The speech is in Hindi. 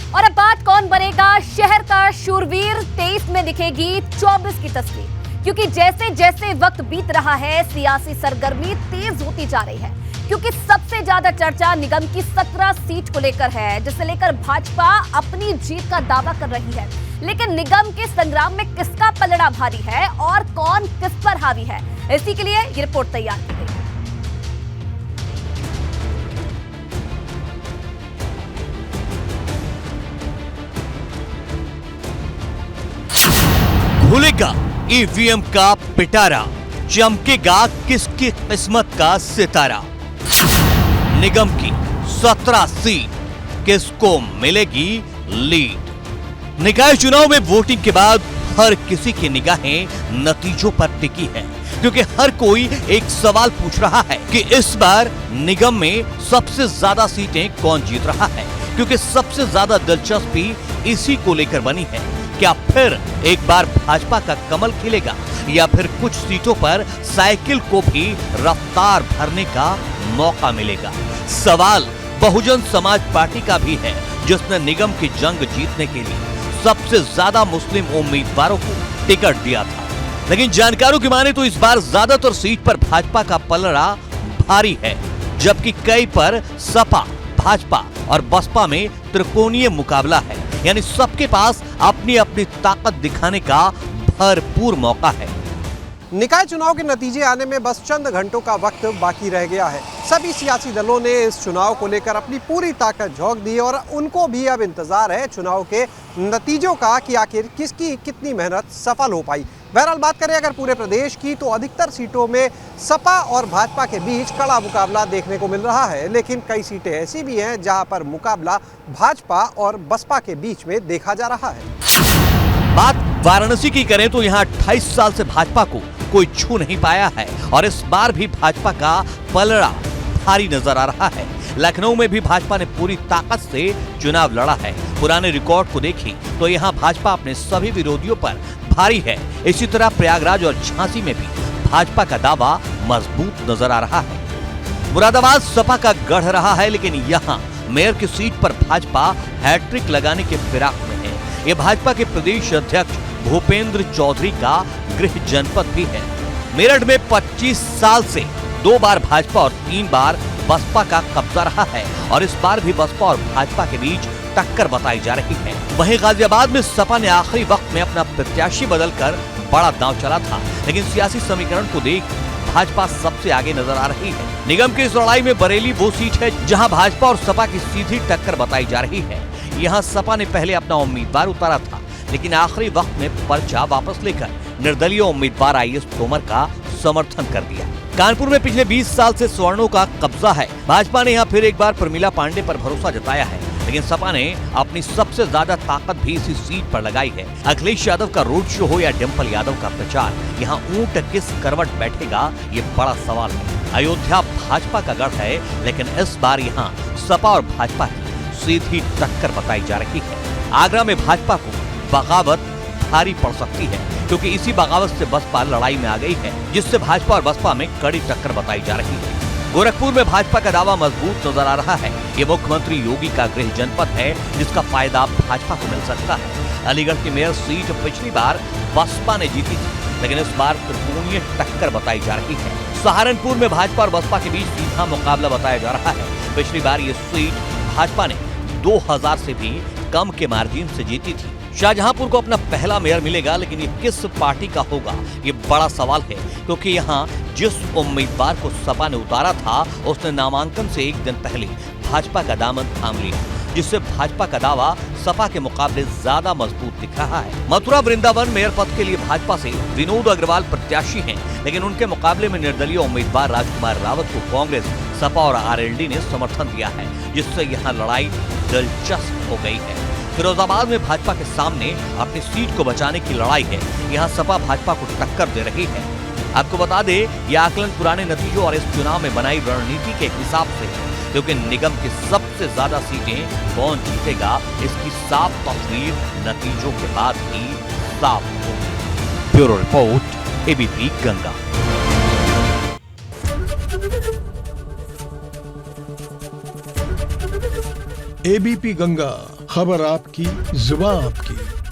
और अब बात कौन बनेगा शहर का शूरवीर 23 में दिखेगी 24 की तस्वीर, क्योंकि जैसे जैसे वक्त बीत रहा है सियासी सरगर्मी तेज होती जा रही है, क्योंकि सबसे ज्यादा चर्चा निगम की 17 सीट को लेकर है, जिसे लेकर भाजपा अपनी जीत का दावा कर रही है। लेकिन निगम के संग्राम में किसका पलड़ा भारी है और कौन किस पर हावी है, इसी के लिए ये रिपोर्ट तैयार की गई है। खुलेगा ईवीएम का पिटारा, चमकेगा किसकी किस्मत का सितारा। निगम की 17 सीट किसको मिलेगी लीड। निकाय चुनाव में वोटिंग के बाद हर किसी की निगाहें नतीजों पर टिकी है, क्योंकि हर कोई एक सवाल पूछ रहा है कि इस बार निगम में सबसे ज्यादा सीटें कौन जीत रहा है, क्योंकि सबसे ज्यादा दिलचस्पी इसी को लेकर बनी है। क्या फिर एक बार भाजपा का कमल खिलेगा या फिर कुछ सीटों पर साइकिल को भी रफ्तार भरने का मौका मिलेगा। सवाल बहुजन समाज पार्टी का भी है, जिसने निगम की जंग जीतने के लिए सबसे ज्यादा मुस्लिम उम्मीदवारों को टिकट दिया था। लेकिन जानकारों की माने तो इस बार ज्यादातर सीट पर भाजपा का पलड़ा भारी है, जबकि कई पर सपा, भाजपा और बसपा में त्रिकोणीय मुकाबला है, यानी सबके पास अपनी अपनी ताकत दिखाने का भरपूर मौका है। निकाय चुनाव के नतीजे आने में बस चंद घंटों का वक्त बाकी रह गया है। सभी सियासी दलों ने इस चुनाव को लेकर अपनी पूरी ताकत झोंक दी और उनको भी अब इंतजार है चुनाव के नतीजों का कि आखिर किसकी कितनी मेहनत सफल हो पाई। बहरहाल बात करें अगर पूरे प्रदेश की, तो अधिकतर सीटों में सपा और भाजपा के बीच कड़ा मुकाबला देखने को मिल रहा है, लेकिन कई सीटें ऐसी भी हैं जहां पर मुकाबला भाजपा और बसपा के बीच में देखा जा रहा है। बात वाराणसी की करें तो यहाँ 28 साल से भाजपा को कोई छू नहीं पाया है और इस बार भी भाजपा का पलड़ा भारी नजर आ रहा है। लखनऊ में भी भाजपा ने पूरी ताकत से चुनाव लड़ा है। पुराने रिकॉर्ड को देखी तो यहाँ भाजपा अपने सभी विरोधियों पर भारी है। इसी तरह प्रयागराज और झांसी में भी भाजपा का दावा मजबूत नजर आ रहा है। मुरादाबाद सपा का गढ़ रहा है, लेकिन यहाँ मेयर की सीट पर भाजपा हैट्रिक लगाने के फिराक में है। ये भाजपा के प्रदेश अध्यक्ष भूपेंद्र चौधरी का गृह जनपद भी है। मेरठ में 25 साल से 2 बार भाजपा और 3 बार बसपा का कब्जा रहा है और इस बार भी बसपा और भाजपा के बीच टक्कर बताई जा रही है। वहीं गाजियाबाद में सपा ने आखिरी वक्त में अपना प्रत्याशी बदलकर बड़ा दांव चला था, लेकिन सियासी समीकरण को देख भाजपा सबसे आगे नजर आ रही है। निगम की इस लड़ाई में बरेली वो सीट है जहां भाजपा और सपा की सीधी टक्कर बताई जा रही है। यहां सपा ने पहले अपना उम्मीदवार उतारा था, लेकिन आखिरी वक्त में पर्चा वापस लेकर निर्दलीय उम्मीदवार आईएस तोमर का समर्थन कर दिया। कानपुर में पिछले 20 साल से सवर्णों का कब्जा है। भाजपा ने यहाँ फिर एक बार प्रमिला पांडे पर भरोसा जताया है, लेकिन सपा ने अपनी सबसे ज्यादा ताकत भी इसी सीट पर लगाई है। अखिलेश यादव का रोड शो हो या डिंपल यादव का प्रचार, यहाँ ऊंट किस करवट बैठेगा ये बड़ा सवाल है। अयोध्या भाजपा का गढ़ है, लेकिन इस बार यहाँ सपा और भाजपा की सीधी टक्कर बताई जा रही है। आगरा में भाजपा को बगावत भारी पड़ सकती है, क्योंकि इसी बगावत से बसपा लड़ाई में आ गई है, जिससे भाजपा और बसपा में कड़ी टक्कर बताई जा रही है। गोरखपुर में भाजपा का दावा मजबूत नजर आ रहा है। ये मुख्यमंत्री योगी का गृह जनपद है, जिसका फायदा भाजपा को मिल सकता है। अलीगढ़ की मेयर सीट पिछली बार बसपा ने जीती थी, लेकिन इस बार त्रिकोणीय टक्कर बताई जा रही है। सहारनपुर में भाजपा और बसपा के बीच सीधा मुकाबला बताया जा रहा है। पिछली बार ये सीट भाजपा ने 2000 से भी कम के मार्जिन से जीती थी। शाहजहांपुर को अपना पहला मेयर मिलेगा, लेकिन ये किस पार्टी का होगा ये बड़ा सवाल है, क्योंकि यहाँ जिस उम्मीदवार को सपा ने उतारा था उसने नामांकन से एक दिन पहले भाजपा का दामन थाम लिया, जिससे भाजपा का दावा सपा के मुकाबले ज्यादा मजबूत दिख रहा है। मथुरा वृंदावन मेयर पद के लिए भाजपा से विनोद अग्रवाल प्रत्याशी हैं, लेकिन उनके मुकाबले में निर्दलीय उम्मीदवार राजकुमार रावत को कांग्रेस, सपा और आरएलडी ने समर्थन दिया है, जिससे यहाँ लड़ाई दिलचस्प हो गई है। फिरोजाबाद में भाजपा के सामने अपनी सीट को बचाने की लड़ाई है। यहाँ सपा भाजपा को टक्कर दे रही है। आपको बता दें, यह आकलन पुराने नतीजों और इस चुनाव में बनाई रणनीति के हिसाब से है, क्योंकि निगम की सबसे ज्यादा सीटें कौन जीतेगा इसकी साफ तस्वीर नतीजों के बाद ही साफ होगी। Bureau report, ABP Ganga. ABP Ganga खबर आपकी, जुबान आपकी।